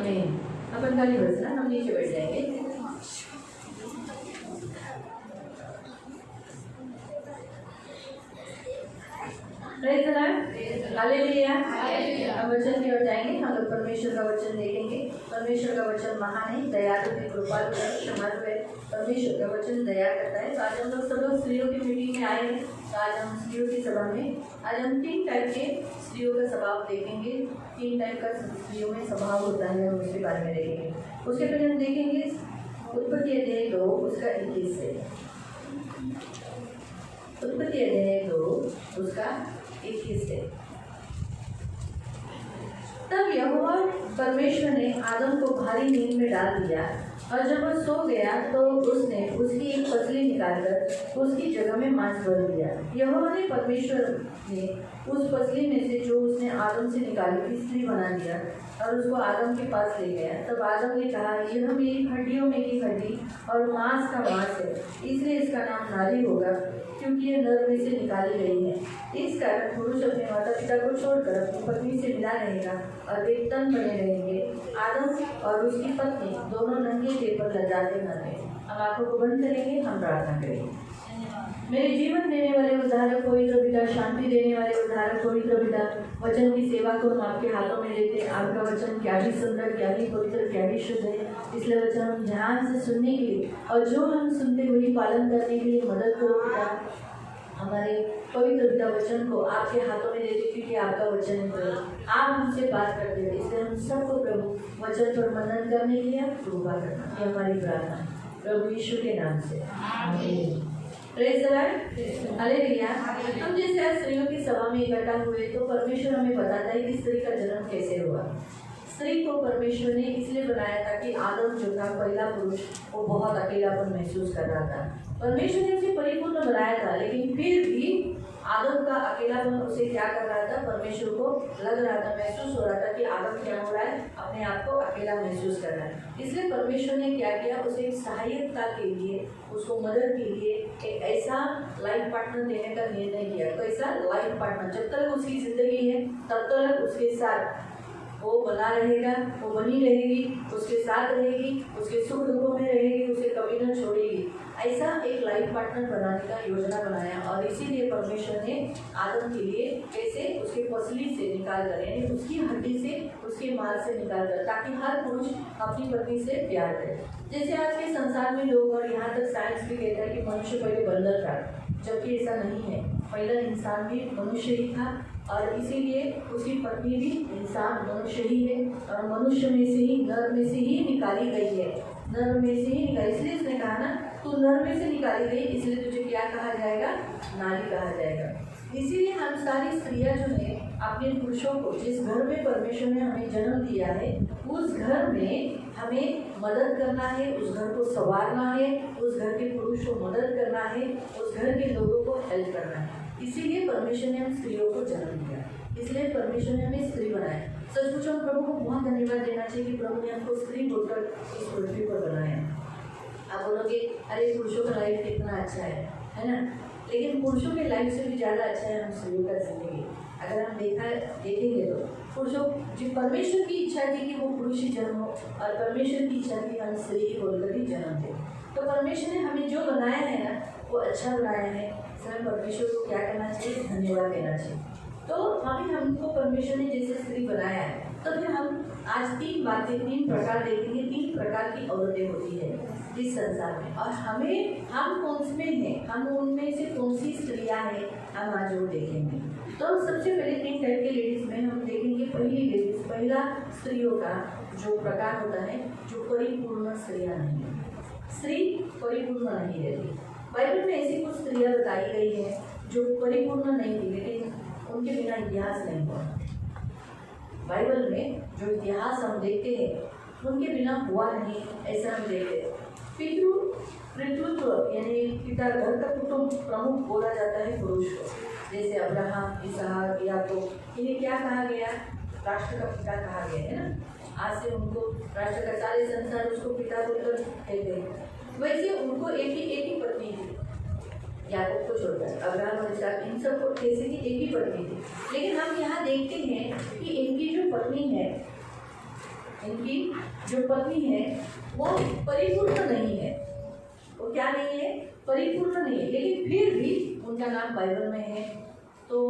आमीन। अपन खाली बस ना, हम नीचे बैठ जाएंगे। Praise the Lord, hallelujah. हम वचन की ओर जाएंगे। हम लोग परमेश्वर का वचन देखेंगे। परमेश्वर का वचन महान है, दयालु है, कृपालु है, क्षमालु है। परमेश्वर का वचन दया करता है। तो आज हम लोग सब लोग स्त्रियों की मीटिंग में आए हैं। तो आज हम स्त्रियों की सभा में आज हम 3 टाइप के स्त्रियों का स्वभाव देखेंगे। 3 टाइप का स्त्रियों में स्वभाव होता है, हम उसके बारे में देखेंगे। उसके पहले हम देखेंगे उत्पत्ति अध्याय 2 उसका 21 से। उत्पत्ति अध्याय 2 उसका 21 से। तब यहोवा परमेश्वर ने आदम को भारी नींद में डाल दिया, और जब वह सो गया तो उसने उसकी एक पसली निकालकर उसकी जगह में मांस भर दिया। यहोवा ने परमेश्वर ने उस पसली में से जो उसने आदम से निकाली थी स्त्री बना दिया और उसको आदम के पास ले गया। तब आदम ने कहा, यह मेरी हड्डियों में की हड्डी और मांस का मांस है, इसलिए इसका नाम नारी होगा, क्योंकि यह नर में से निकाली गई है। इस कारण पुरुष अपने माता पिता को छोड़कर अपनी पत्नी से मिला रहेगा और वे तन बने रहेंगे। आदम और उसकी पत्नी दोनों नंगे देह पर लजाते न थे। हम आंखों को बंद करेंगे, हम प्रार्थना करेंगे। मेरे जीवन देने वाले उद्धारक पवित्र पिता, शांति देने वाले उद्धारक पवित्र पिता, वचन की सेवा को हम आपके हाथों में देते हैं। आपका वचन क्या ही सुंदर, क्या ही पवित्र, क्या ही शुद्ध है। इसलिए वचन हम ध्यान से सुनने के लिए और जो हम सुनते हुए पालन करने के लिए मदद करो पिता। हमारे पवित्र पिता वचन को आपके हाथों में देते, क्योंकि आपका वचन है। आप हमसे बात करते हैं, इसलिए हम सबको प्रभु वचन पर मनन करने के लिए आप कृपा करना, ये हमारी प्रार्थना है प्रभु यीशु के नाम से, आमीन। Praise the Lord, hallelujah. हम जैसे आज स्त्रियों की सभा में इकट्ठा हुए तो परमेश्वर हमें बताता है कि स्त्री का जन्म कैसे हुआ। स्त्री को परमेश्वर ने इसलिए बनाया था कि आदम जो था पहला पुरुष, वो बहुत अकेलापन महसूस कर रहा था। परमेश्वर ने उसे परिपूर्ण बनाया था, लेकिन फिर भी आदम का अकेलापन उसे क्या कर रहा था, परमेश्वर को लग रहा था, महसूस हो रहा था कि आदम क्या हो रहा है, अपने आप को अकेला महसूस कर रहा है। इसलिए परमेश्वर ने क्या किया, उसे एक सहायता के लिए, उसको मदद के लिए एक ऐसा लाइफ पार्टनर देने का निर्णय किया। तो ऐसा लाइफ पार्टनर जब तक उसकी जिंदगी है तब तक उसके साथ वो बना रहेगा, वो बनी रहेगी, उसके साथ रहेगी, उसके सुख दुखों में रहेगी, उसे कभी न छोड़ेगी। ऐसा एक लाइफ पार्टनर बनाने का योजना बनाया, और इसीलिए परमेश्वर ने आदम के लिए कैसे उसके पसली से निकाल कर, यानी उसकी हड्डी से, उसके मांस से निकाल कर, ताकि हर पुरुष अपनी पत्नी से प्यार करे। जैसे आज के संसार में लोग, और यहाँ तक साइंस भी कहता है कि मनुष्य पहले बंदर था, जबकि ऐसा नहीं है। पहला इंसान भी मनुष्य ही था, और इसीलिए उसकी पत्नी भी इंसान मनुष्य ही है, और मनुष्य में से ही, नर में से ही निकाली गई है, नर में से ही निकाली। इसलिए उसने कहा ना, तू नर में से निकाली गई, इसलिए तुझे क्या कहा जाएगा, नारी कहा जाएगा। इसीलिए हम सारी स्त्रियां जो है अपने पुरुषों को, जिस घर में परमेश्वर ने हमें जन्म दिया है, उस घर में हमें मदद करना है, उस घर को संवारना है, उस घर के पुरुष को मदद करना है, उस घर के लोगों को हेल्प करना है। इसीलिए परमेश्वर ने हम स्त्रियों को जन्म दिया, इसलिए परमेश्वर ने हमें स्त्री बनाया। सच पूछो, हम प्रभु को बहुत धन्यवाद देना चाहिए कि प्रभु ने हमको स्त्री बोलकर इस पृथ्वी पर बनाया। आप बोलोगे, अरे पुरुषों का लाइफ कितना अच्छा है ना? लेकिन पुरुषों के लाइफ से भी ज़्यादा अच्छा है हम स्त्रियों का जिंदगी। अगर हम देखेंगे तो पुरुषों जी, परमेश्वर की इच्छा थी कि वो पुरुष ही जन्म हो, और परमेश्वर की इच्छा थी हम स्त्री ही बोलकर ही जन्म दें। तो परमेश्वर ने हमें जो बनाया है ना, वो अच्छा बनाया है। इसमें परमेश्वर को क्या करना चाहिए, धन्यवाद देना चाहिए। तो हमको परमेश्वर ने जैसे स्त्री बनाया है, तो फिर हम आज 3 प्रकार देखेंगे। 3 प्रकार की औरतें होती है इस संसार में, और हम कौन में हैं, हम उनमें से कौन सी स्त्रियाँ हैं, हम आज वो देखेंगे। तो सबसे पहले 3 टाइप के लेडीज में हम देखेंगे। पहला स्त्रियों का जो प्रकार होता है, जो परिपूर्ण स्त्रियाँ नहीं है। स्त्री परिपूर्ण नहीं रहती। बाइबल में ऐसी कुछ स्त्रियाँ बताई गई हैं जो परिपूर्ण नहीं थी, लेकिन उनके बिना इतिहास नहीं हुआ। बाइबल में जो इतिहास हम देखते हैं उनके बिना हुआ नहीं, ऐसा हम देखते हैं। पितृत्व यानी पिता, घर का कुटुंब प्रमुख बोला जाता है पुरुष को। जैसे अब्राहम, इसहाक, याकूब, इन्हें क्या कहा गया, राष्ट्र का पिता कहा गया है ना। आज से उनको राष्ट्र का सारे संसार उसको पिता बोलकर कहते हैं। वैसे उनको एक ही पत्नी थी, याकूब को छोड़कर, अब्राहम और इसहाक, इन सबको जैसे कि एक ही पत्नी थी। लेकिन हम यहाँ देखते हैं कि इनकी जो पत्नी है इनकी जो पत्नी है वो परिपूर्ण नहीं है, वो क्या नहीं है, परिपूर्ण नहीं है, लेकिन फिर भी उनका नाम बाइबल में है। तो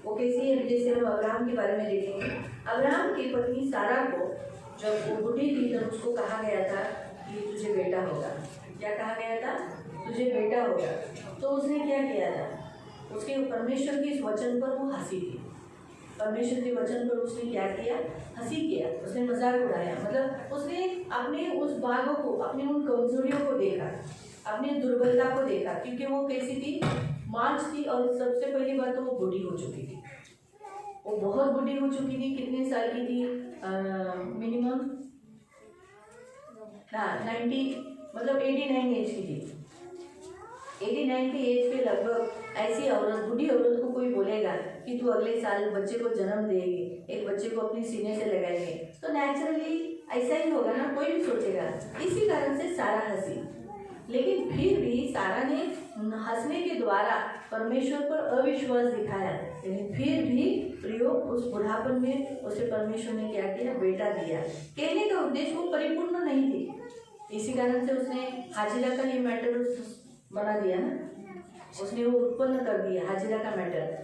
वो कैसी है, जैसे हम अब्राहम के बारे में देखेंगे। अब्राहम की पत्नी सारा को जब वो बुढ़ी थी तब उसको कहा गया था कि तुझे बेटा होगा। क्या कहा गया था, तुझे बेटा होगा। तो उसने क्या किया था, उसके परमेश्वर के इस वचन पर वो हंसी थी, परमेश्वर के वचन पर उसने क्या किया, हंसी किया, उसने मजाक उड़ाया। मतलब उसने अपने उस बागों को, अपनी उन कमजोरियों को देखा, अपनी दुर्बलता को देखा, क्योंकि वो कैसी थी, मांझ थी। और सबसे पहली बात तो वो बूढ़ी हो चुकी थी, वो बहुत बूढ़ी हो चुकी थी। कितने साल की थी, मिनिमम 90, मतलब 89 एज की थी। 89 की एज पे लगभग ऐसी औरत, बूढ़ी औरत को कोई बोलेगा कि तू अगले साल बच्चे को जन्म देगी, एक बच्चे को अपने सीने से लगाएंगे, तो नेचुरली ऐसा ही होगा ना, कोई भी सोचेगा। इसी कारण से सारा हंसी, लेकिन फिर भी सारा ने हंसने के द्वारा परमेश्वर पर अविश्वास दिखाया, लेकिन फिर भी प्रयोग उस बुढ़ापन में उसे परमेश्वर ने क्या किया, बेटा दिया। कहने का उद्देश्य वो परिपूर्ण नहीं थी, इसी कारण से उसने हाजिरा का ये मैटर बना दिया ना, उसने वो उत्पन्न कर दिया हाजिरा का मैटर।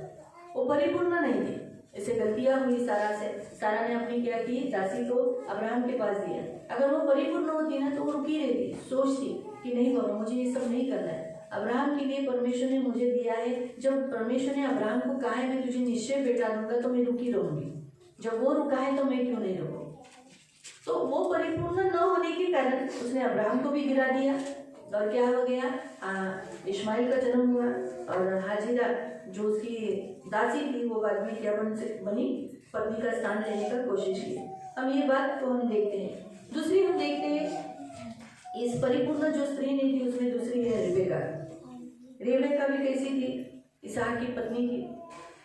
वो परिपूर्ण नहीं थी, इसे गलतियां हुई सारा से। सारा ने अपनी क्या की, दासी को अब्राहम के पास दिया। अगर वो परिपूर्ण होती ना तो वो रुकी रहती, सोचती कि नहीं बाबा मुझे ये सब नहीं करना है, अब्राहम के लिए परमेश्वर ने मुझे दिया है। जब परमेश्वर ने अब्राहम को कहा है मैं तुझे निश्चय बेटा दूंगा, तो मैं रुकी रहूंगी। जब वो रुका है तो मैं क्यों नहीं रुकूं। तो वो परिपूर्ण न होने के कारण उसने अब्राहम को भी गिरा दिया, और क्या हो गया, इस्माइल का जन्म हुआ। और हाजिरा जो उसकी दासी थी वो बाद में क्या बनी, पत्नी का स्थान लेने का कोशिश की। हम ये बात तो हम देखते हैं। दूसरी हम देखते हैं, इस परिपूर्ण जो स्त्री नहीं थी उसमें दूसरी है रेबेका। रेबेका भी कैसी थी, इसहाक की पत्नी थी,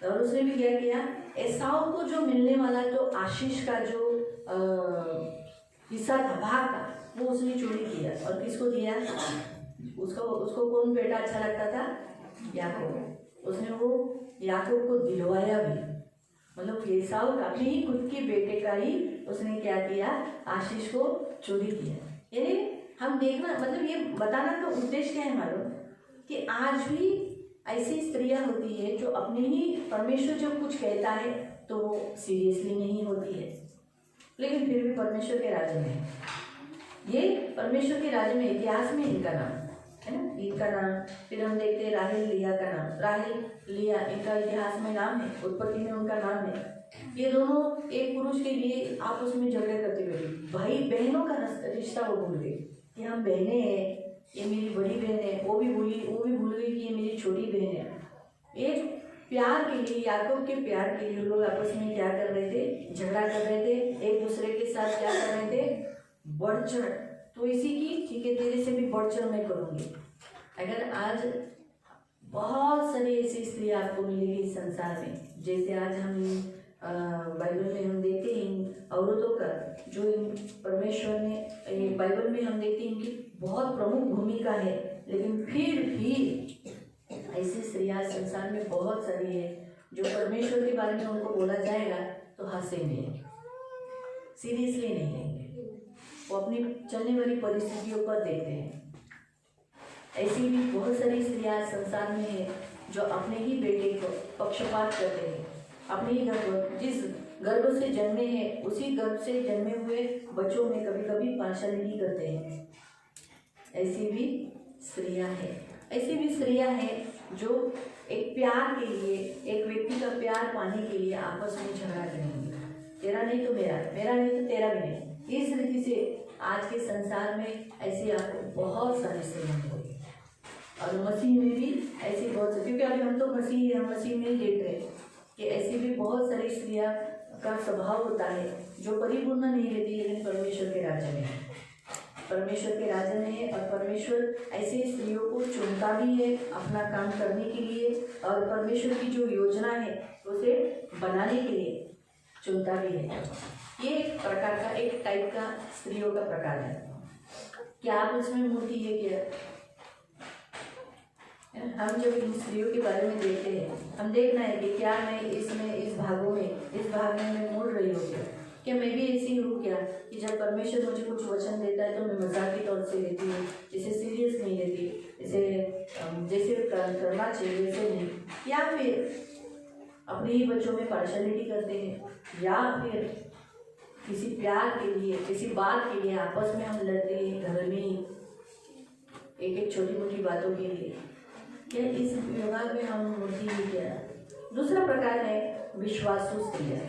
और उसने भी क्या किया, एसाव को जो मिलने वाला जो आशीष का जो हिस्सा था, भाग था, वो उसने चोरी किया। और किसको दिया, उसको कौन बेटा अच्छा लगता था, याकूब। उसने वो याकूब को दिलवाया भी, मतलब एसाव अपने ही खुद के बेटे का ही उसने क्या किया, आशीष को चोरी किया। यानी हम देखना, मतलब ये बताना का उद्देश्य क्या है मालूम, कि आज भी ऐसी स्त्रियां होती है जो अपने ही परमेश्वर जब कुछ कहता है तो वो सीरियसली नहीं होती है, लेकिन फिर भी परमेश्वर के राज्य में, ये परमेश्वर के राज्य में, इतिहास में इनका नाम है ना, इनका नाम। फिर हम देखते हैं राहेल लिया का नाम, राहेल लिया इनका इतिहास में नाम है, उत्पत्ति में उनका नाम है। ये दोनों एक पुरुष के लिए आपस में झगड़े करते हुए, भाई बहनों का रिश्ता वो भूल गए कि हम बहनें हैं, ये मेरी बड़ी बहन है, वो भी भूल गई कि ये मेरी छोटी बहन है। एक प्यार के लिए, याकूब के प्यार के लिए लोग आपस में क्या कर रहे थे, झगड़ा कर रहे थे, एक दूसरे के साथ क्या कर रहे थे, बढ़ चढ़। तो इसी की, ठीक है तेरे से भी बढ़ चढ़ मैं करूँगी। अगर आज बहुत सारी ऐसी स्त्रियाँ आपको मिलेगी इस संसार में, जैसे आज हम बाइबल में हम देखते हैं इन औरतों का, जो परमेश्वर ने बाइबल में हम देखते हैं इनकी बहुत प्रमुख भूमिका है, लेकिन फिर भी ऐसी स्त्रियाँ संसार में बहुत सारी है जो परमेश्वर के बारे में उनको बोला जाएगा तो हंसेंगे, सीरियसली नहीं लेंगे, वो अपनी चलने वाली परिस्थितियों पर देखते हैं। ऐसी भी बहुत सारी स्त्रियाँ संसार में है जो अपने ही बेटे को पक्षपात करते हैं, अपने ही जिस गर्भ से जन्मे हैं उसी गर्भ से जन्मे हुए बच्चों में कभी कभी पार्शलिटी करते हैं। ऐसी भी स्त्रियाँ हैं, ऐसी भी स्त्रियाँ हैं जो एक प्यार के लिए, एक व्यक्ति का प्यार पाने के लिए आपस में झगड़ा करेंगे, तेरा नहीं तो मेरा, मेरा नहीं तो तेरा भी नहीं। इस रीति से आज के संसार में ऐसी आपको बहुत सारी स्त्रियाँ होंगी, और मसीह में भी ऐसी बहुत सारी, क्योंकि अभी हम तो मसीह, हम मसीह में ही देख रहे हैं कि ऐसी भी बहुत सारी स्त्रियाँ का स्वभाव होता है जो परिपूर्ण नहीं रहती, लेकिन परमेश्वर के राज्य में है, परमेश्वर के राज्य में है। और परमेश्वर ऐसे स्त्रियों को चुनता भी है अपना काम करने के लिए, और परमेश्वर की जो योजना है उसे बनाने के लिए चुनता भी है। ये एक प्रकार का, एक टाइप का स्त्रियों का प्रकार है। क्या आप उसमें मूर्ति है क्या? हम जब इन स्त्रियों के बारे में देखते हैं, हम देखना है कि क्या मैं इसमें, इस भागों में, इस भाग में मैं मुड़ रही हूँ क्या, क्या मैं भी ऐसी हूँ क्या कि जब परमेश्वर मुझे कुछ वचन देता है तो मैं मजाकी तौर से लेती हूँ, इसे सीरियस नहीं लेती, इसे जैसे करना चाहिए वैसे नहीं, या फिर अपने ही बच्चों में पार्शलिटी करते हैं, या फिर किसी प्यार के लिए, किसी बात के लिए आपस में हम लड़ते हैं घर में ही एक एक छोटी मोटी बातों के लिए। क्या इस व्यवहार में हम होती है क्या? दूसरा प्रकार है विश्वासु स्त्रियाँ।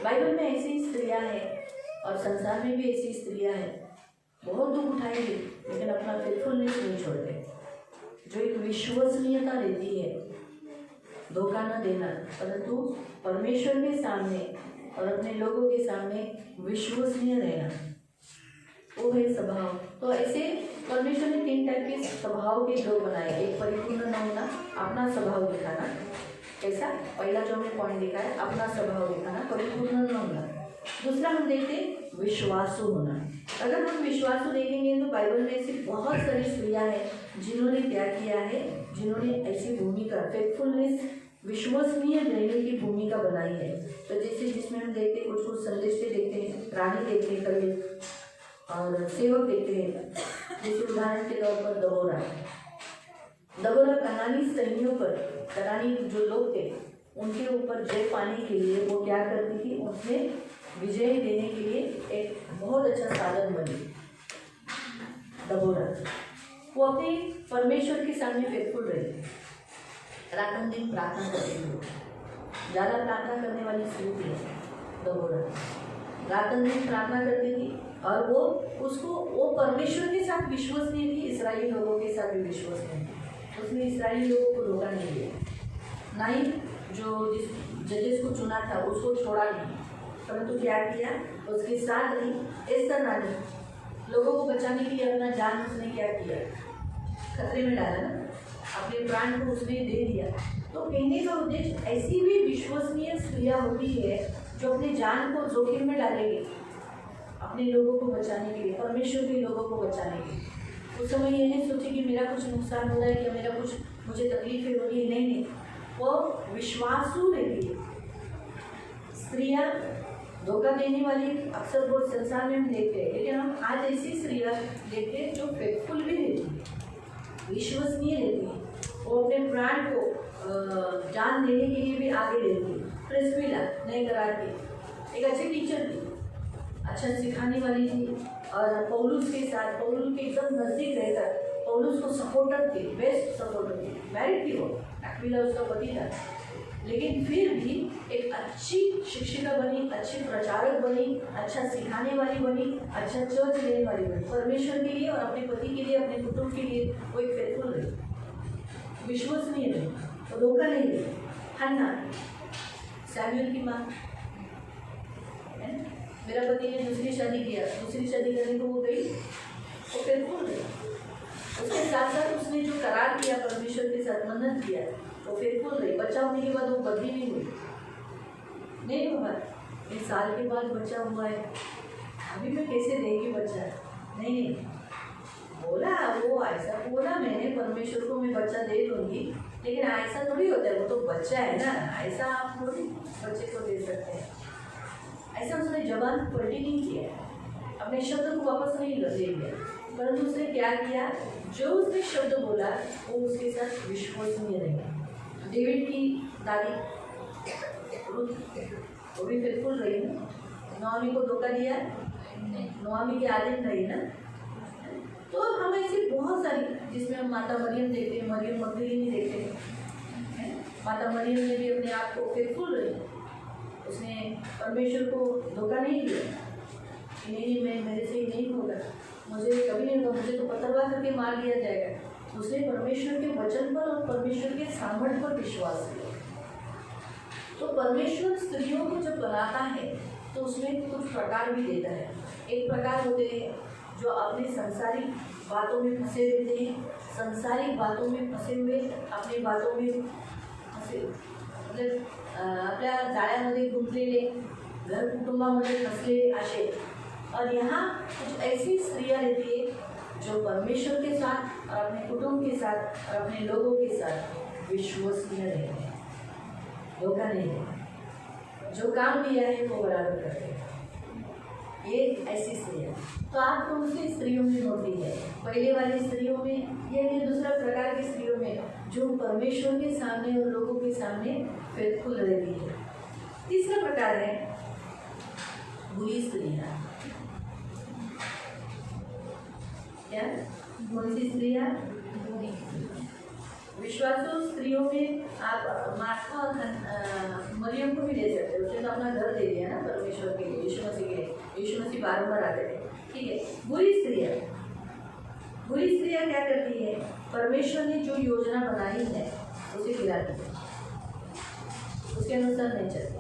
बाइबल में ऐसी स्त्रियाँ हैं और संसार में भी ऐसी स्त्रियाँ हैं, बहुत दुख उठाएंगे लेकिन अपना फेथफुलनेस नहीं छोड़ते, जो एक विश्वसनीयता रहती है, धोखा न देना, परंतु परमेश्वर के सामने और अपने लोगों के सामने विश्वसनीय रहना, वो है स्वभाव। तो ऐसे परमेश्वर ने 3 टाइप के स्वभाव के लोग बनाए। एक परिपूर्ण न होना, अपना स्वभाव दिखाना। कैसा? पहला जो हमने पॉइंट देखा है, अपना स्वभाव दिखाना, परिपूर्ण न होना। दूसरा हम देखते विश्वासु होना। अगर हम विश्वासु देखेंगे तो बाइबल में ऐसी बहुत सारी स्त्रियाँ हैं जिन्होंने क्या किया है, जिन्होंने ऐसी भूमिका, फेथफुलनेस, विश्वसनीय रहने की भूमिका बनाई है। तो जैसे जिसमें हम देखते कुछ कुछ संदेश देखते हैं, रानी देखते हैं कभी, और सेवक देखते हैं। जैसे उदाहरण के तौर पर दबोरा कनानी सैनियों पर, कनानी जो लोग थे उनके ऊपर जय पाने के लिए वो क्या करती थी, उसमें विजय देने के लिए एक बहुत अच्छा साधन बनी दबोरा। वो अपने परमेश्वर के सामने फेथफुल रही, रात दिन प्रार्थना करती थी, ज़्यादा प्रार्थना करने वाली स्त्री थी दबोरा, रात दिन प्रार्थना करती थी और वो परमेश्वर के साथ विश्वसनीय थी, इस्राएली लोगों के साथ भी विश्वसनीय थी। उसने इस्राएली लोगों को धोखा नहीं दिया, ना ही जो जिस जजेस को चुना था उसको छोड़ा नहीं, परंतु क्या किया, उसके साथ ही एस्तर रानी लोगों को बचाने के लिए अपना जान उसने क्या किया, खतरे में डाला ना, अपने प्राण को उसने दे दिया। तो कहने का उद्देश्य ऐसी भी विश्वसनीय स्त्रियाँ होती है जो अपने जान को जोखिम में डालेगी अपने लोगों को बचाने के लिए, परमेश्वर के लोगों को बचाने के लिए। उस समय ये नहीं सोचे कि मेरा कुछ नुकसान हो रहा है या मेरा कुछ मुझे तकलीफें हो रही है, नहीं, वो विश्वासु रहती है। स्त्रियाँ धोखा देने वाली अक्सर बहुत संसार में हम देखते हैं, लेकिन हम आज ऐसी स्त्रियाँ देखते हैं जो फेथफुल भी रहती है, विश्वसनीय रहती है, वो अपने प्राण को जान देने के लिए भी आगे रहती है। प्रिस्किला नए करार की एक अच्छी टीचर थी, अच्छा सिखाने वाली थी, और पौलुस के साथ, पौलुस के एकदम नज़दीक रहकर पौलुस को सपोर्टर थी, बेस्ट सपोर्टर थी, मैरिड थी वो, एक्विला उसका पति था, लेकिन फिर भी एक अच्छी शिक्षिका बनी, अच्छी प्रचारक बनी, अच्छा सिखाने वाली बनी, अच्छा चर्च लेने वाली बनी, परमेश्वर के लिए और अपने पति के लिए, अपने कुटुंब के लिए वो एक फेथफुल रही, विश्वसनीय रही, तो धोखा नहीं रही। हन्ना सैमुएल की माँ, मेरा पति ने दूसरी शादी किया, दूसरी शादी करने को वो गई, वो फेथफुल रही, उसके साथ साथ उसने जो करार किया परमेश्वर के साथ, मन्नत किया, वो फेथफुल रही। बच्चा होने के बाद वो बदली नहीं हुई, नहीं हुआ, 1 साल के बाद बच्चा हुआ है, अभी मैं कैसे देगी बच्चा, नहीं, बोला वो ऐसा बोला मैंने परमेश्वर को, मैं बच्चा दे दूँगी, लेकिन ऐसा थोड़ी होता है, वो तो बच्चा है ना, ऐसा आप थोड़ी बच्चे को दे सकते हैं। ऐसा उसने जबान पलटी नहीं किया, अपने शब्द को वापस नहीं ले लिया, परंतु उसने क्या किया, जो उसने शब्द बोला वो उसके साथ विश्वसनीय रही। डेविड की दादी रुथ, वो भी फेथफुल रही ना, नोआमी को धोखा दिया, नोआमी की आदत रही ना। तो हम ऐसी बहुत सारी, जिसमें हम माता मरियम देखते हैं, मरियम मगदलीनी देखते हैं, माता मरियम ने भी अपने आप को फेथफुल रही, उसने परमेश्वर को धोखा नहीं दिया कि नहीं मैं, मेरे से नहीं होगा, मुझे कभी नहीं होगा, मुझे तो पथरवाह करके मार दिया जाएगा। उसने परमेश्वर के वचन पर और परमेश्वर के सामर्थ्य पर विश्वास किया। तो परमेश्वर स्त्रियों को जब बनाता है तो उसमें कुछ प्रकार भी देता है। एक प्रकार होते हैं जो अपने सांसारिक बातों में फंसे रहते हैं, सांसारिक बातों में फंसे हुए, अपनी बातों में फंसे, मतलब आपल्या जाळ्यामध्ये गुंतलेले, घर कुटुंबामध्ये फसलेले असे। और यहाँ कुछ ऐसी स्त्रियाँ रहती है जो परमेश्वर के साथ और अपने कुटुंब के साथ और अपने लोगों के साथ विश्वसनीय रहते हैं, धोखा नहीं है, जो काम दिया है वो बराबर करते हैं। ये ऐसी स्त्री है। तो आप कौन सी स्त्रियों में होती है? पहले वाली स्त्रियों में या ये दूसरा प्रकार की स्त्रियों में जो परमेश्वर के सामने और लोगों के सामने फेथफुल रहती है। तीसरा प्रकार है बुरी स्त्रियाँ। क्या कौन सी स्त्रियाँ? विश्वासु स्त्रियों में आप मार्था और मरियम को भी ले सकते हो। उसने तो अपना घर दे दिया ना परमेश्वर के लिए, यीशु मसीह के लिए। यीशु मसीह बारंबार आते थे। ठीक है, बुरी स्त्रियाँ क्या करती है? परमेश्वर ने जो योजना बनाई है उसे गिराती है, उसके अनुसार नहीं चलती।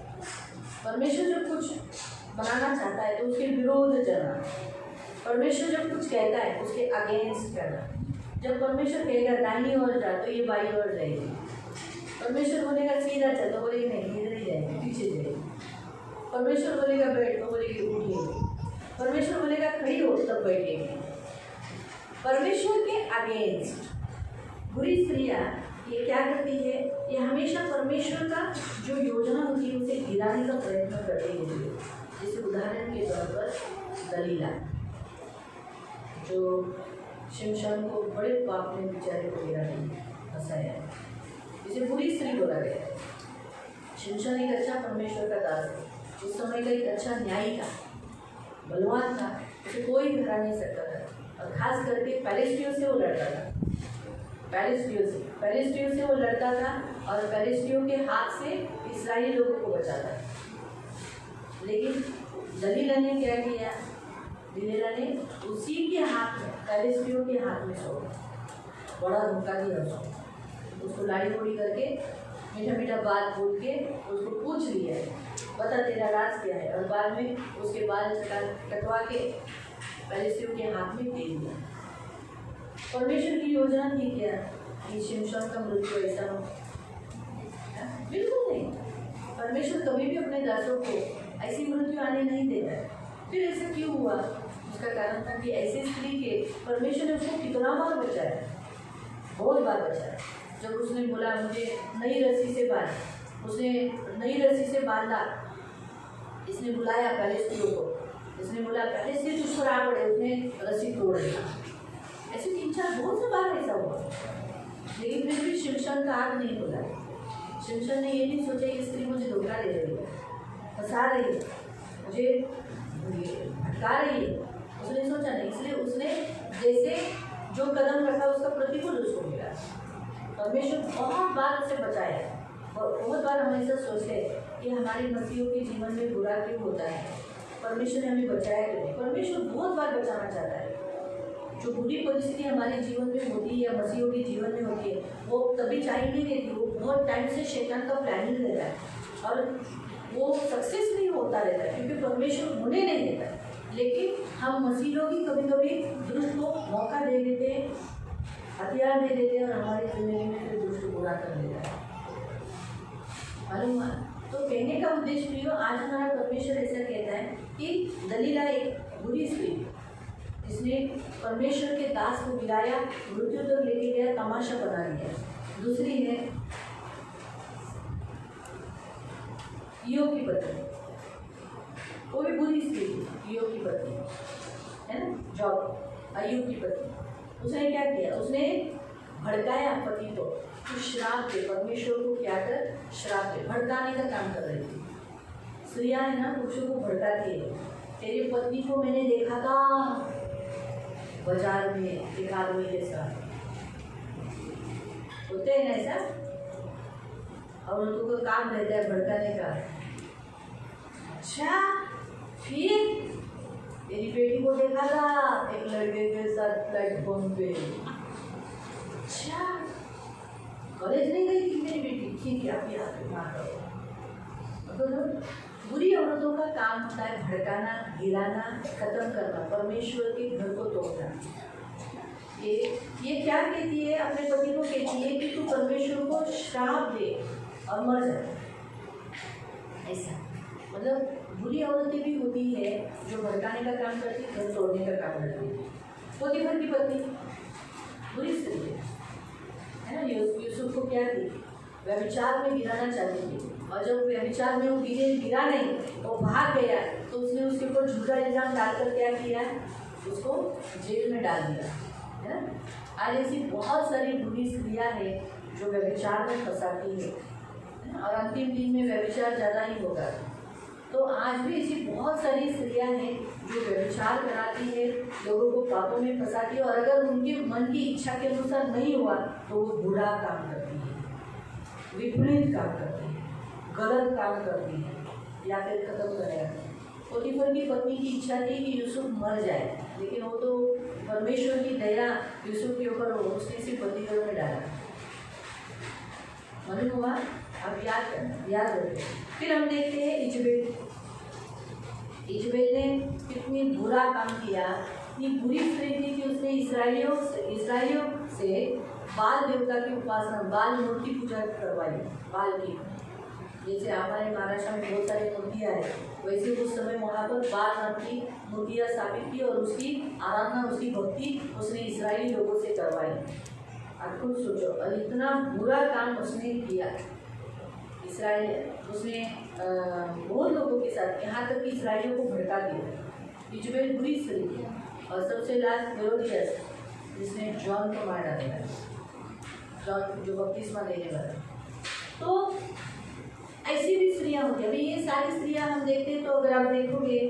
परमेश्वर जब कुछ बनाना चाहता है तो उसके विरोध चलना। परमेश्वर जब कुछ कहता है उसके अगेंस्ट करना। जब परमेश्वर कहेगा दाहिनी ओर जा तो ये बाई ओर जाएगी। परमेश्वर बोलेगा सीधा चल तो बोलेगी नहीं इधर ही जाएगी, पीछे जाएगी। परमेश्वर बोलेगा बैठ तो बोलेगी उठेगी। परमेश्वर बोलेगा खड़ी हो तब बैठेगी। परमेश्वर के अगेंस्ट बुरी स्त्रियाँ ये क्या करती है? ये हमेशा परमेश्वर का जो योजना होती है उसे गिराने का प्रयत्न करती है। जैसे उदाहरण के तौर पर दलीला, जो शिमशोन को बड़े पाप में बेचारे को गिरा फंसाया, इसे बुरी स्त्री बोला गया। शिमशोन एक अच्छा परमेश्वर का दास है, उस समय का एक अच्छा न्यायी था, बलवान था, उसे कोई हरा नहीं सकता था। और खास करके पैलेस्टियों से वो लड़ता था। पैलेस्टियों से वो लड़ता था और पैलेस्टियों के हाथ से इस्राएली लोगों को बचाता था। लेकिन दलीला ने क्या किया? दलीला ने उसी के हाथ में, पैलेस्टियों के हाथ में छोड़ा, बड़ा धोखा दिया उसको लाई मोड़ी करके मीठा मीठा बात बोल के उसको पूछ लिया है, बता तेरा राज क्या है, और बाद में उसके बाल कटवा के पैलेस्टियों के हाथ में दे दिया। परमेश्वर की योजना थी क्या कि शिमशोन का मृत्यु ऐसा हो? बिल्कुल नहीं। परमेश्वर कभी भी अपने दासों को ऐसी मृत्यु आने नहीं देता है। फिर ऐसा क्यों हुआ? उसका कारण था कि ऐसी स्त्री के परमेश्वर ने उसको कितना बार बचाया, बहुत बार बचाया। जब उसने बोला मुझे नई रस्सी से बांध, उसने नई रस्सी से बांधा। इसने बुलाया पैलेस्टियों को, इसने बोला पैलेस्टी तुझ पर आ पड़े, उसने रस्सी तोड़ दिया। ऐसे 3-4 बहुत से बार ऐसा हुआ। लेकिन फिर भी शिमशोन का आग नहीं खुला। शिमशोन ने ये नहीं सोचा कि स्त्री मुझे धोखा दे रही है, फंसा रही है, मुझे भटका रही है, उसने सोचा नहीं। इसलिए उसने जैसे जो कदम रखा उसका प्रतिफल उसको मिला। परमेश्वर बहुत बार उसे बचाया। और बहुत बार हम ऐसा सोचते हैं कि हमारी मसीहों के जीवन में बुरा क्यों होता है, परमेश्वर ने हमें बचाया क्यों नहीं? परमेश्वर बहुत बार बचाना चाहता है। जो बुरी परिस्थिति हमारे जीवन में होती है या मसीहों के जीवन में होती है, वो तभी चाहिए नहीं रहती। वो बहुत टाइम से शैतान का प्लानिंग रहता है और वो सक्सेस नहीं होता रहता है, क्योंकि परमेश्वर होने नहीं देता। लेकिन हम मसीह लोग ही कभी कभी दुष्ट को मौका दे देते हैं, हथियार दे देते हैं और हमारी जिंदगी में फिर दुष्ट बुरा कर देता है। मालूम है? तो कहने का उद्देश्य प्रियो, आज हमारा परमेश्वर ऐसा कहता है कि दलीला एक बुरी स्त्री जिसने परमेश्वर के दास को गिराया, मृत्यु तक लेके गया, तमाशा बना दिया। दूसरी है ईयोब की पत्नी, वो भी बुरी स्त्री थी। ईयोब की पत्नी है ना, जॉब, अय्यूब की पत्नी। उसने क्या किया? उसने भड़काया पति को, तो श्राप दे, परमेश्वर को क्या कर श्राप दे, भड़काने का काम कर रही थी। स्त्रियां है ना, पुरुषों को भड़काती है। तेरी पत्नी को मैंने देखा था बाजार में एक आदमी के साथ, होते हैं ना ऐसा, और उनको काम रहता है भड़काने का। अच्छा, फिर तेरी बेटी को देखा था एक लड़के के साथ प्लेटफॉर्म पे। अच्छा, कॉलेज नहीं गई थी मेरी बेटी? ठीक है, आप यहाँ पे मार दो। बुरी औरतों का काम होता है भड़काना, गिराना, खत्म करना, परमेश्वर के घर को तोड़ना। ये क्या कहती है? अपने पति को कहती है कि तू परमेश्वर को श्राप दे और मर जा। ऐसा मतलब बुरी औरतें भी होती है जो भड़काने का काम करती है, घर तोड़ने का काम करती है। पोतीफर की पत्नी बुरी स्त्री है ना। यूसुफ को क्या थी? व्यभिचार में गिराना चाहती थी, और जब व्यभिचार में वो गिरा नहीं, वो भाग गया, तो उसने उसके ऊपर झूठा इल्जाम डालकर क्या किया, उसको जेल में डाल दिया, है ना। आज ऐसी बहुत सारी बुरी स्त्रियाँ हैं जो व्यभिचार में फंसाती है, और अंतिम दिन में व्यभिचार ज़्यादा ही होगा। तो आज भी ऐसी बहुत सारी स्त्रियाँ हैं जो व्यभिचार कराती है, लोगों को पापों में फंसाती है, और अगर उनके मन की इच्छा के अनुसार नहीं हुआ तो वो बुरा काम करती है, विपरीत काम करती है, गलत काम करती है, या फिर खत्म करेगा। पोतीफर की पत्नी की इच्छा थी कि यूसुफ मर जाए, लेकिन वो तो परमेश्वर की दया यूसुफ के ऊपर हो, उसने इसी पोतीफर में डाला। मालूम हुआ? अब याद रखें। फिर हम देखते हैं इजबेल ने कितनी बुरा काम किया, इतनी बुरी स्त्री थी कि उसने इस्राएलियों से बाल देवता की उपासना, बाल मूर्ति पूजा करवाई, बाल की। जैसे हमारे महाराष्ट्र में बहुत सारी मूर्तियाँ हैं, वैसे उस समय वहाँ पर बाल नाम की मूर्तियाँ स्थापित की और उसकी आराधना, उसकी भक्ति उसने इस्राएली लोगों से करवाई। आप खुद सोचो, और इतना बुरा काम उसने किया उसने बहुत लोगों के साथ, यहाँ तक कि इस्राएलियों को भड़का दिया। इजबेल बुरी स्त्री थी। और सबसे लास्ट हेरोदियस, जिसने जॉन को मार डाला, जॉन जो बपतिस्मा देने वाला। तो ऐसी भी स्त्रियाँ होती हैं। अभी ये सारी स्त्रियाँ हम देखते हैं, तो अगर आप देखोगे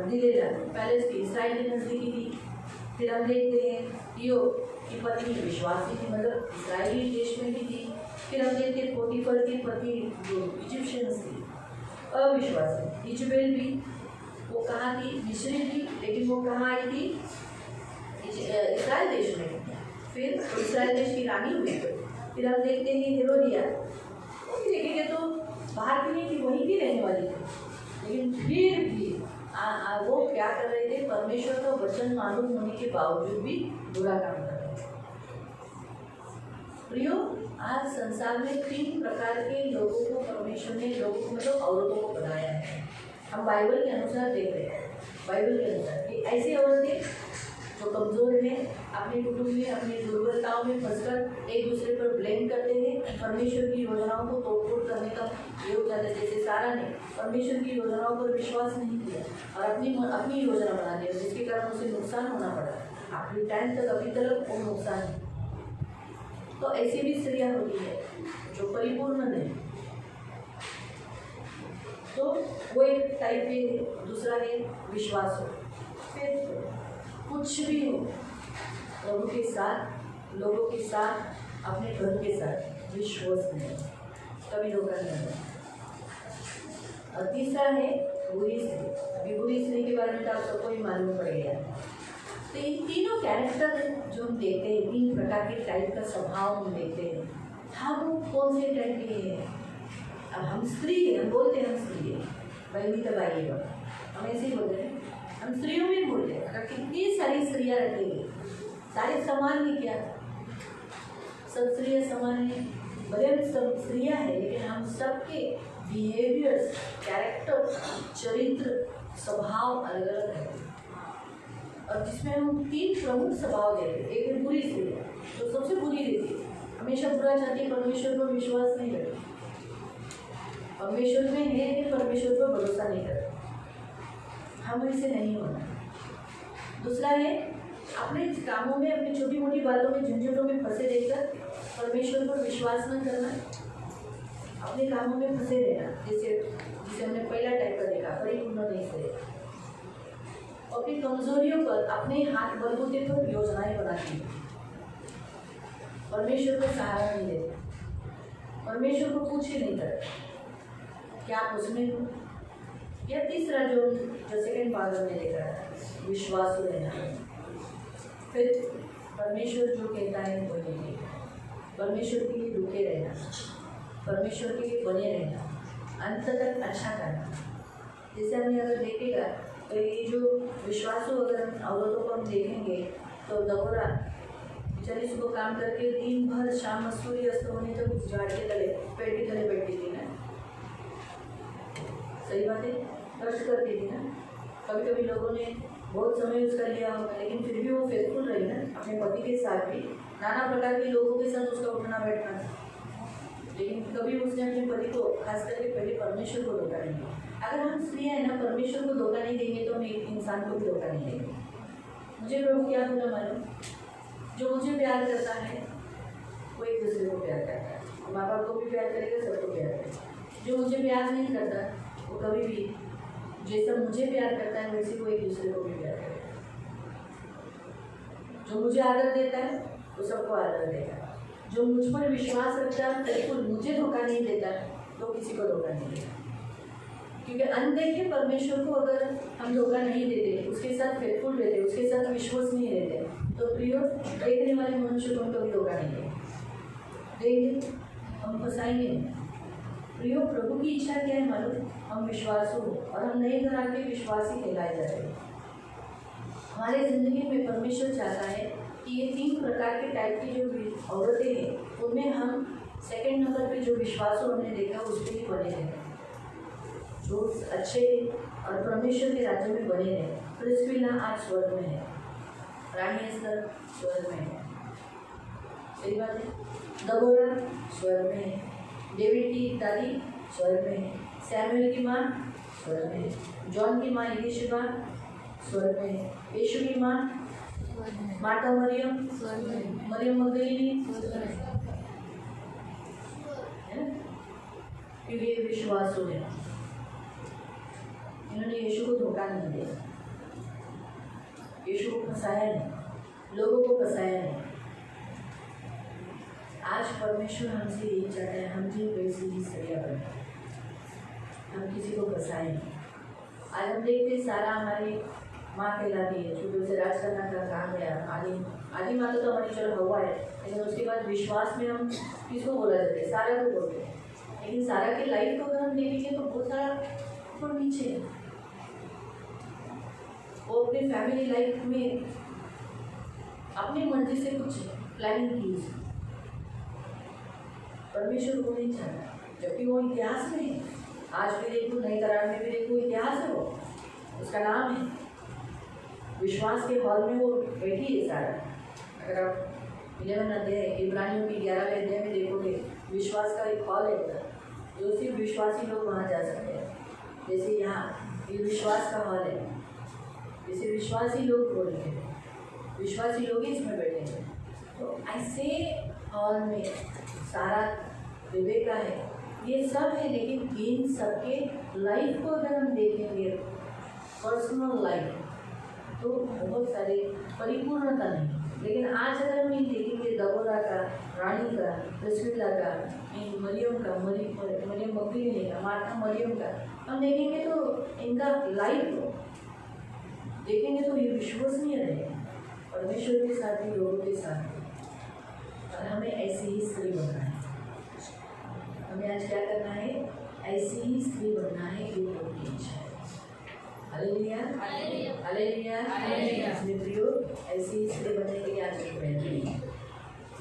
दिलेला पहले इसराइल की नजदीकी थी। फिर हम देखते हैं इयो की पत्नी विश्वासी थी, मतलब इस्राएली देश में भी थी। फिर हम देखते हैं पोतीफर की पत्नी जो इजिप्शियंस थी, अविश्वासी। इजबेल भी वो कहाँ थी, मिस्री थी, लेकिन वो कहाँ आई थी, इस्राएल देश में। फिर इस्राएल देश की रानी हुई। फिर हम देखते हैं हेरोदिया, वो भी देखेंगे तो बाहर की नहीं थी, वहीं की रहने वाली थी, लेकिन फिर भी वो क्या कर रहे थे, परमेश्वर का वचन मालूम होने के बावजूद भी बुरा काम कर रहे थे। प्रियो, आज संसार में 3 प्रकार के लोगों को परमेश्वर ने, लोगों को मतलब औरतों को बनाया है। हम बाइबल के अनुसार देख रहे हैं, बाइबल के अनुसार कि ऐसी औरतें जो कमज़ोर हैं, अपने कुटुंब में अपनी दुर्बलताओं में फंसकर एक दूसरे पर ब्लेम करते हैं, परमेश्वर की योजनाओं को तोड़फोड़ करने का ये हो जाता है। जैसे सारा ने परमेश्वर की योजनाओं पर विश्वास नहीं किया और अपनी योजना बना दी, जिसके कारण उसे नुकसान होना पड़ा। आखिरी टाइम तक अभी तक वो नुकसान है। तो ऐसी भी स्त्रियाँ होती है जो परिपूर्ण नहीं। तो वो एक टाइप के, दूसरा है विश्वास हो। फिर कुछ भी हो, प्रभु के साथ, लोगों के साथ, अपने घर के साथ विश्वास नहीं, कभी धोखा नहीं है। और तीसरा है बुरी स्त्री। अभी बुरी स्त्री के बारे में तो आप सबको ही मालूम पड़ गया। तो इन तीनों कैरेक्टर जो हम देखते हैं, 3 प्रकार के टाइप का स्वभाव हम देखते हैं, हम कौन से टाइप के हैं? अब हम स्त्री हैं, हम बोलते हैं हम स्त्री हैं, वही भी दबाइएगा, हम ऐसे ही बोलते हैं, हम स्त्रियों में बोलते हैं। अगर कितनी सारी स्त्रियाँ रखेंगे, सारे समान ही क्या, सब स्त्रियाँ समान हैं, भले हम सब स्त्रियाँ हैं, लेकिन हम सबके बिहेवियर्स, कैरेक्टर, चरित्र, स्वभाव अलग अलग है। और जिसमें हम 3 प्रमुख स्वभाव देखते हैं। एक है बुरी स्त्री, तो सबसे बुरी रहती है, हमेशा बुरा चाहती है, परमेश्वर पर विश्वास नहीं करती, परमेश्वर में है कि परमेश्वर पर भरोसा नहीं करते। हम ऐसे नहीं होना। दूसरा है अपने कामों में, अपनी छोटी मोटी बातों में, झंझटों में फंसे रहकर परमेश्वर पर विश्वास न करना, अपने कामों में फंसे रहना, जिसे हमने पहला टाइप का देखा, परिपूर्ण नहीं से, अपनी कमजोरियों पर, अपने हाथ बलबूते पर योजनाएं बनाती है, परमेश्वर को सहारा नहीं देते, परमेश्वर को कुछ ही नहीं करते, क्या आप उसमें हो? या तीसरा जो सेकंड पार्ट में देखा है, विश्वास रहना। फिर परमेश्वर जो कहता है वो नहीं, परमेश्वर के लिए रुके रहना, परमेश्वर के लिए बने रहना, अंत तक अच्छा करना। जैसे हमने अगर देखेगा तो ये जो विश्वासु अगर हम औरतों को हम देखेंगे तो दबोरा बेचारी सुबह काम करके दिन भर शाम सूर्य अस्त होने तक झाड़ के तले, पेड़ के तले बैठती थी ना, सही बात है, कष्ट करती थी ना। कभी कभी लोगों ने बहुत समय उसका लिया होगा, लेकिन फिर भी वो फेथफुल रही ना, अपने पति के साथ भी, नाना प्रकार के लोगों के साथ उसका उठना बैठना था। लेकिन कभी उसने अपने पति को, खास करके पहले परमेश्वर को धोखा नहीं दिया। अगर हम स्त्रियाँ हैं ना, परमेश्वर को धोखा नहीं देंगे तो हम एक इंसान को भी धोखा नहीं देंगे। मुझे प्रभु क्या बोला मालूम, जो मुझे प्यार करता है वो एक दूसरे को प्यार करता है, माँ बाप को भी प्यार करेगा, सबको प्यार करेगा। जो मुझे प्यार नहीं करता वो कभी भी जैसा मुझे प्यार करता है वैसे वो एक दूसरे को भी प्यार करेगा। जो मुझे आदर देता है वो सबको आदर देगा। जो मुझ पर विश्वास रखता है बिल्कुल मुझे धोखा नहीं देता तो किसी को धोखा नहीं देता। क्योंकि अनदेखे परमेश्वर को अगर हम धोखा नहीं देते, उसके साथ फेथफुल रहते, उसके साथ विश्वसनीय रहते, तो प्रियो देखने वाले मनुष्य को कभी धोखा नहीं देंगे, हम फंसाएंगे। प्रियो प्रभु की इच्छा क्या है मालूम, हम विश्वासु और हम नए तरह के विश्वासी कहलाए जाते हैं। हमारे ज़िंदगी में परमेश्वर चाहता है कि ये 3 प्रकार के टाइप की जो औरतें हैं उनमें हम सेकंड नंबर पे जो विश्वासु हमने देखा उस पर ही बने रहें, जो अच्छे और परमेश्वर के राज्य में बने रहें। प्रिस्किला आज स्वर्ग में है, रानी एस्तर स्वर्ग में है, सही बात है। दबोरा स्वर्ग में है, डेविड की दादी स्वर्ग में है, सैमुएल की माँ स्वर्ग में है, जॉन की माँ एलिशबा स्वर्ग में है, यीशु की माँ माता मरियम, मरियम मगदलीनी, क्योंकि ये विश्वास हो गया, इन्होंने यीशु को धोखा नहीं दिया, यीशु को फंसाया नहीं, लोगों को फंसाया नहीं। आज परमेश्वर हमसे यही चाहता है, हम भी वैसी ही स्त्रियाँ बने, हम किसी को फंसाए नहीं। आज हम देखते सारा हमारी माँ कहलाती है, छोटे से राज करना का काम है। आदि माँ तो हमारी चलो हवा है, लेकिन उसके बाद विश्वास में हम किसको बोला जाते हैं, सारा को बोलते हैं। लेकिन सारा की लाइफ को अगर हम देखेंगे तो बहुत सारा ऊपर नीचे है। वो अपने फैमिली लाइफ में अपनी मर्जी से कुछ प्लानिंग की, परमेश्वर को नहीं चाहता, जबकि वो इतिहास में है। आज भी देखो, नई करार में भी देखो, इतिहास है वो, उसका नाम है। विश्वास के हॉल में वो बैठी है सारा। अगर आप 11 अध्याय इब्रानियों की 11वें अध्याय में देखोगे, विश्वास का एक हॉल है जो सिर्फ विश्वासी लोग वहाँ जा सकते हैं। जैसे यहाँ ये विश्वास का हॉल है, जैसे विश्वासी लोग बोल रहे हैं, विश्वासी लोग ही इसमें बैठे हैं। तो ऐसे हॉल में सारा रिबेका है, ये सब है। लेकिन इन सबके लाइफ को अगर हम देखेंगे, पर्सनल लाइफ, तो बहुत सारे परिपूर्णता नहीं। लेकिन आज अगर हम ये देखेंगे, दबोरा का, रानी का, प्रिस्किला का, मरियम का, मरियम मगदलीनी का, मार्था मरियम का, हम देखेंगे तो इनका लाइफ देखेंगे तो ये विश्वसनीय रहे परमेश्वर के साथ ही, लोगों के साथ। और हमें ऐसी ही स्त्री बनना है। हमें आज क्या करना है, ऐसी ही स्त्री बनना है कि वो की इच्छा है। Hallelujah, hallelujah, hallelujah. इसलिए प्रियो, ऐसी स्त्री बनने के लिए आज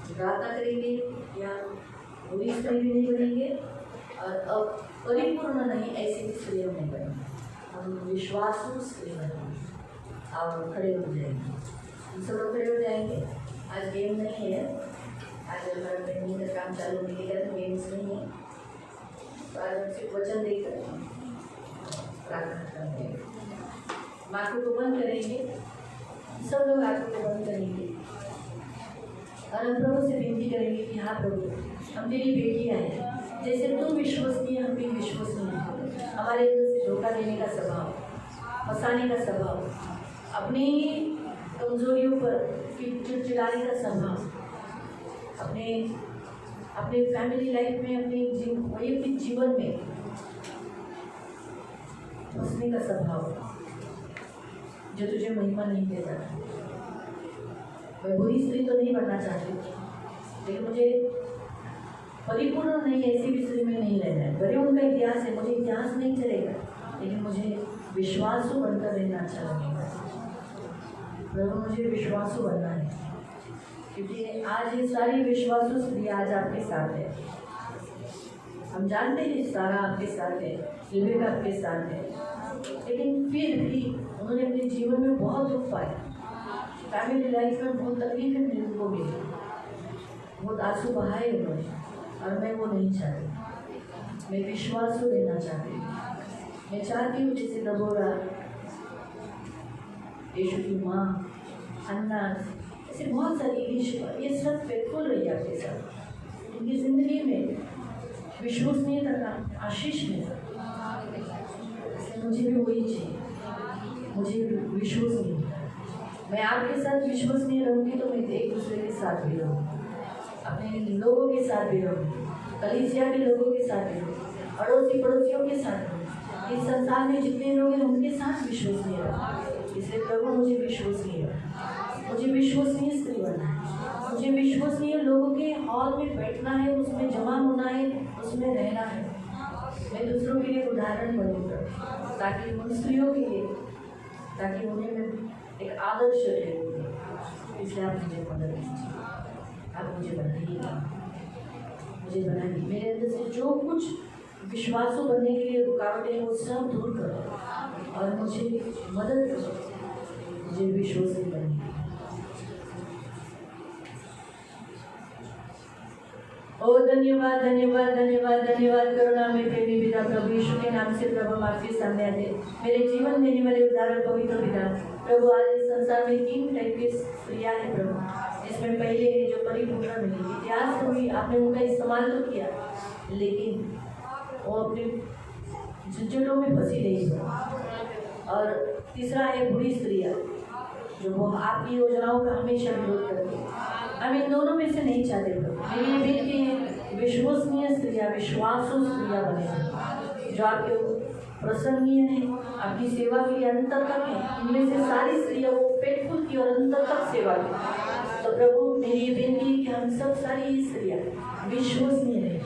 प्रार्थना करेंगे कि हम बुरी स्त्री भी नहीं बनेंगे और अब परिपूर्ण नहीं, ऐसी भी स्त्री नहीं बनेंगे, हम विश्वासु स्त्री बनेंगे। और खड़े हो जाएंगे, हम सब लोग खड़े हो जाएंगे। आज गेम नहीं है, आज हमारा पेंटिंग का काम चालू होने के कारण गेम्स नहीं है, तो आज हम सिर्फ वचन देकर प्रार्थना करेंगे। आँखों को बंद करेंगे, सब लोग आँखों को बंद करेंगे और हम प्रभु से विनती करेंगे कि हाँ प्रभु, हम तेरी बेटियाँ हैं, जैसे तुम विश्वसनीय हम भी विश्वसनीय हैं। हमारे अंदर से धोखा देने का स्वभाव, फंसाने का स्वभाव, अपनी कमजोरियों पर चिड़चिड़ाने का स्वभाव, अपने फैमिली लाइफ में, अपने वैयक्तिक जीवन में फंसने का स्वभाव जो तुझे महिमा नहीं देता। मैं बुरी स्त्री तो नहीं बनना चाहती, लेकिन मुझे परिपूर्ण नहीं, ऐसी भी स्त्री में नहीं रहना है। भले उनका इतिहास है, मुझे इतिहास नहीं चलेगा, लेकिन मुझे विश्वासु बनकर रहना अच्छा लगेगा। प्रभु, मुझे विश्वासु बनना है, क्योंकि आज ये सारी विश्वासु स्त्री आज आपके साथ है। हम जानते हैं सारा आपके साथ है, रिबेका आपके साथ है, लेकिन फिर भी उन्होंने अपने जीवन में बहुत दुख पाए, फैमिली लाइफ में बहुत तकलीफें उनको मिली, बहुत आंसू बहाए उन्होंने, और मैं वो नहीं चाहती। मैं विश्वास को देना चाहती हूँ। मैं चाहती हूँ जैसे दबोरा, यीशु की माँ, अन्ना, ऐसे बहुत सारी ईश्वर, ये सब फेथफुल रही आपके साथ। उनकी जिंदगी में विश्वसनीयता का आशीष मिला। मुझे भी वही चाहिए, मुझे विश्वसनीय। मैं आपके साथ विश्वसनीय रहूँगी तो मैं एक दूसरे के साथ भी रहूँगी, अपने लोगों के साथ भी रहूँगी, कलीसिया के लोगों के साथ भी रहूँगी, अड़ोसी पड़ोसियों के साथ रहूँगी। इस संसार में जितने लोग हैं उनके साथ विश्वसनीय रहूँगी। इसलिए प्रभु मुझे विश्वसनीय, मुझे विश्वसनीय स्त्री बनना है। मुझे विश्वसनीय लोगों के हॉल में बैठना है, उसमें जमा होना है, उसमें रहना है। मैं दूसरों के लिए उदाहरण बनूँगा, ताकि उन स्त्रियों के लिए, ताकि उन्हें मैं एक आदर्श रहूँगी। इसलिए आप मुझे मदद कीजिए, आप मुझे बनाइएगा, मुझे बनाइए। मेरे अंदर से जो कुछ विश्वासों बनने के लिए रुकावटें हैं वो सब दूर करो और मुझे मदद करो, मुझे विश्वासी बनाइए। ओ धन्यवाद धन्यवाद धन्यवाद धन्यवाद। करुणा में प्रेमी पिता प्रभु यीशु के नाम से प्रभु हम आपके सामने आते, मेरे जीवन देने वाले उदाहरण पवित्र पिता प्रभु। आज इस संसार में 3 टाइप की स्त्रियाँ हैं प्रभु, जिसमें पहले है जो परिपूर्ण मिली, इतिहास हुई, आपने उनका इस्तेमाल तो किया, लेकिन वो अपने झंझटों में फंसी रही है। और तीसरा है बुरी स्त्रियाँ, जो वो आपकी योजनाओं का हमेशा विरोध करती है। हम इन दोनों में से नहीं चाहते प्रभु। मेरी बेटी है विश्वसनीय स्त्रियाँ, विश्वासु स्त्रियाँ बने, जो आपके प्रसन्नीय है, आपकी सेवा के लिए अंतर तक है। इनमें से सारी स्त्रियाँ वो फेथफुल की और अंतर तक सेवा की। तो प्रभु मेरी बेनती है कि हम सब सारी स्त्रियाँ विश्वसनीय रहे,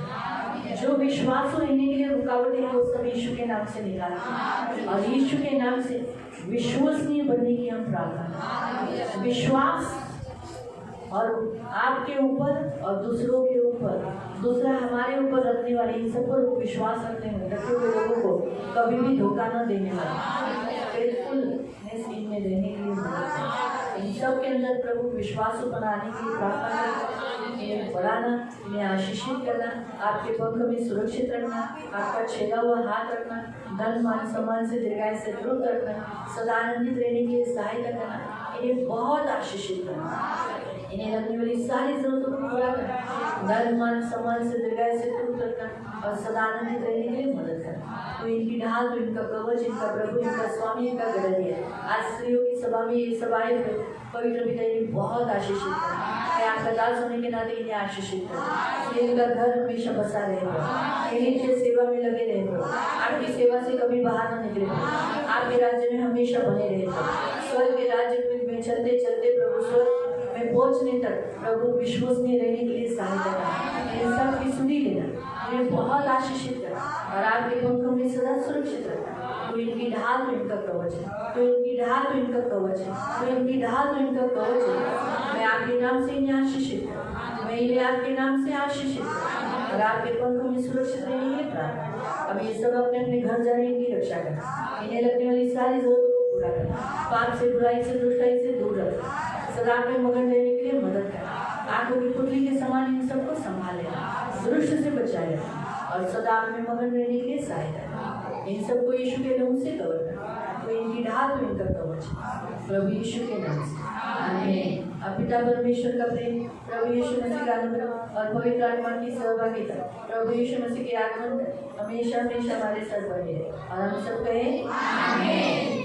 जो विश्वासु रहने के लिए रुकावटें हैं वो सब यीशु के नाम से निकालते हैं, और यीशु के नाम से विश्वसनीय बनने की हम प्रार्थना, विश्वास और आपके ऊपर और दूसरों के ऊपर, दूसरा हमारे ऊपर रखने वाले, इन सब पर विश्वास रखने हुए लोगों को कभी भी धोखा न देने वाले फेथफुलनेस इनमें रहने के लिए इन सब के अंदर प्रभु विश्वास बनाने के लिए प्रार्थना, इन्हें बढ़ाना, इन्हें आशीषित करना, आपके पंख में सुरक्षित रखना, आपका छेदा हुआ हाथ रखना, धन मान सम्मान से दीर्घायु से द्रुत रखना, सदा आनंदित रहने के लिए सहायता करना, इन्हें बहुत आशीषित करना, इन्हें लगने वाली सारी जरूरतों को पूरा करना, धन मान सम्मान से दीर्घायु से द्रुत रखना और सदा आनंदित रहने के लिए मदद करना। तो इनकी ढाल, तो इनका कवच, इनका प्रभु, इनका स्वामी, इनका गढ़ है। आज स्त्रियों की सभा में ये सब आए हुए पवित्र पिता इन्हें बहुत आशीषित करना, मैं आपका दास होने के नाते इन्हें आशीषित करना। इनका घर हमेशा बसा रहे, इनके सेवा में लगे रहे, आपकी सेवा से कभी बाहर न निकले, आपके राज्य में हमेशा बने रहे। स्वर्ग के राज्य में चलते चलते प्रभु स्वर्ग में पहुँचने तक प्रभु विश्वसनीय रहने के लिए सहायता करना, इन सब की सुनी लेना, इन्हें बहुत आशीषित करना और आपके पंखों में सदा सुरक्षित रखना। तो इनकी ढाल तो इनका कवच है, तो इनकी ढाल तो इनका कवच है, तो इनकी ढाल तो इनका कवच है। मैं आपके नाम से इन्हें आशीषित करूँ, मैं इन्हें आपके नाम से आशीषित करूँ और आपके पंखों में सुरक्षित रहने के लिए प्रार्थना। अब ये सब अपने अपने घर जाने की रक्षा करना, इन्हें लगने वाली सारी जरूरतों को पूरा करना, पाप से, बुराई से, दुष्टाई से दूर रखना, सदा में मगन रहने के लिए मदद करना, आंखों की पुतली के समान इन सबको संभाल लेना, दुष्ट से बचाए रखना और सदा में मगन रहने के लिए सहायता करना। इन सबको यीशु के नाम से कवर करना, तो इनकी ढाल तो इनका कवच, प्रभु यीशु के नाम से आमीन। अब पिता परमेश्वर का प्रेम, प्रभु यीशु मसीह का अनुग्रह और पवित्र आत्मा की सहभागिता प्रभु यीशु मसीह के आगमन हमेशा हमेशा हमारे साथ बने रहे और हम सब कहें आमीन।